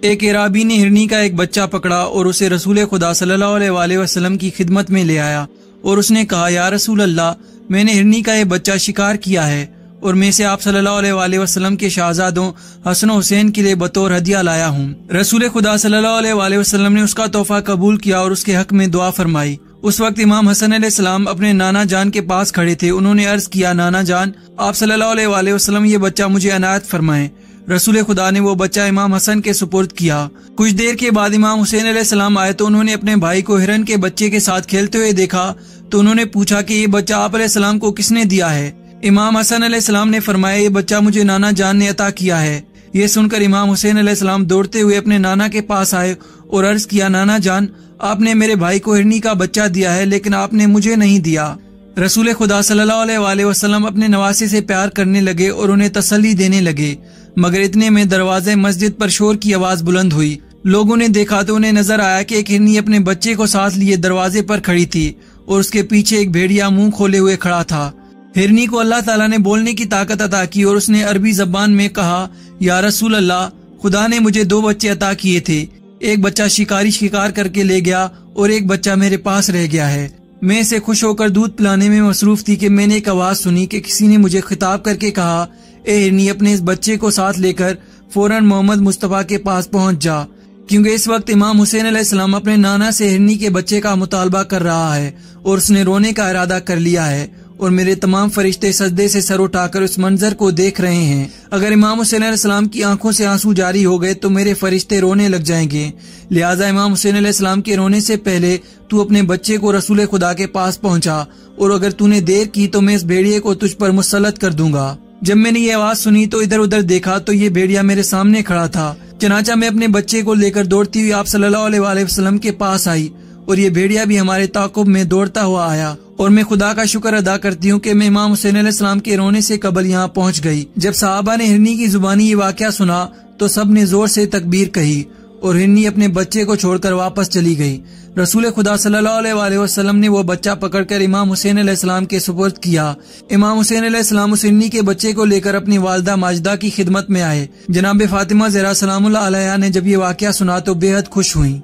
ایک عرابی نے ہرنی کا ایک بچہ پکڑا اور اسے رسول خدا صلی اللہ علیہ وسلم کی خدمت میں لے آیا اور اس نے کہا، یا رسول اللہ، میں نے ہرنی کا یہ بچہ شکار کیا ہے اور میں سے آپ صلی اللہ علیہ وسلم کے شہزادوں حسن و حسین کے لیے بطور ہدیہ لایا ہوں۔ رسول خدا صلی اللہ علیہ وسلم نے اس کا تحفہ قبول کیا اور اس کے حق میں دعا فرمائی۔ اس وقت امام حسن علیہ السلام اپنے نانا جان کے پاس کھڑے تھے۔ انہوں نے عرض کیا، نانا جان، آپ صلی اللہ علیہ وسلم یہ بچہ مجھے عنایت فرمائیں۔ رسول خدا نے وہ بچہ امام حسن کے سپرد کیا۔ کچھ دیر کے بعد امام حسین علیہ السلام آئے تو انہوں نے اپنے بھائی کو ہرن کے بچے کے ساتھ کھیلتے ہوئے دیکھا تو انہوں نے پوچھا کہ یہ بچہ آپ علیہ السلام کو کس نے دیا ہے؟ امام حسن علیہ السلام نے فرمایا، یہ بچہ مجھے نانا جان نے عطا کیا ہے۔ یہ سن کر امام حسین علیہ السلام دوڑتے ہوئے اپنے نانا کے پاس آئے اور عرض کیا، نانا جان، آپ نے میرے بھائی کو ہرنی کا بچہ دیا ہے لیکن آپ نے مجھے نہیں دیا۔ رسول خدا صلی اللہ علیہ وسلم اپنے نواسے سے پیار کرنے لگے اور انہیں تسلی دینے لگے، مگر اتنے میں دروازے مسجد پر شور کی آواز بلند ہوئی۔ لوگوں نے دیکھا تو انہیں نظر آیا کہ ایک ہرنی اپنے بچے کو ساتھ لیے دروازے پر کھڑی تھی اور اس کے پیچھے ایک بھیڑیا منہ کھولے ہوئے کھڑا تھا۔ ہرنی کو اللہ تعالیٰ نے بولنے کی طاقت عطا کی اور اس نے عربی زبان میں کہا، یا رسول اللہ، خدا نے مجھے 2 بچے عطا کیے تھے، ایک بچہ شکاری شکار کر کے لے گیا اور ایک بچہ میرے پاس رہ گیا ہے۔ میں اسے خوش ہو کر دودھ پلانے میں مصروف تھی کہ میں نے ایک آواز سنی کہ کسی نے مجھے خطاب کر کے کہا، اے ہرنی، اپنے اس بچے کو ساتھ لے کر فوراً محمد مصطفیٰ کے پاس پہنچ جا، کیونکہ اس وقت امام حسین علیہ السلام اپنے نانا سے ہرنی کے بچے کا مطالبہ کر رہا ہے اور اس نے رونے کا ارادہ کر لیا ہے اور میرے تمام فرشتے سجدے سے سر اٹھا کر اس منظر کو دیکھ رہے ہیں۔ اگر امام حسین علیہ السلام کی آنکھوں سے آنسو جاری ہو گئے تو میرے فرشتے رونے لگ جائیں گے، لہٰذا امام حسین علیہ السلام کے رونے سے پہلے تو اپنے بچے کو رسول خدا کے پاس پہنچا، اور اگر تو نے دیر کی تو میں اس بھیڑیے کو تجھ پر مسلط کر دوں گا۔ جب میں نے یہ آواز سنی تو ادھر ادھر دیکھا تو یہ بھیڑیا میرے سامنے کھڑا تھا۔ چنانچہ میں اپنے بچے کو لے کر دوڑتی ہوئی آپ صلی اللہ علیہ وسلم کے پاس آئی اور یہ بھیڑیا بھی ہمارے تعاقب میں دوڑتا ہوا آیا، اور میں خدا کا شکر ادا کرتی ہوں کہ میں امام حسین علیہ السلام کے رونے سے قبل یہاں پہنچ گئی۔ جب صحابہ نے ہرنی کی زبانی یہ واقعہ سنا تو سب نے زور سے تکبیر کہی اور ہرنی اپنے بچے کو چھوڑ کر واپس چلی گئی۔ رسول خدا صلی اللہ علیہ وسلم نے وہ بچہ پکڑ کر امام حسین علیہ السلام کے سپرد کیا۔ امام حسین علیہ السلام اس ہرنی کے بچے کو لے کر اپنی والدہ ماجدہ کی خدمت میں آئے۔ جناب فاطمہ زہرا سلام اللہ علیہا نے جب یہ واقعہ سنا تو بے حد خوش ہوئیں۔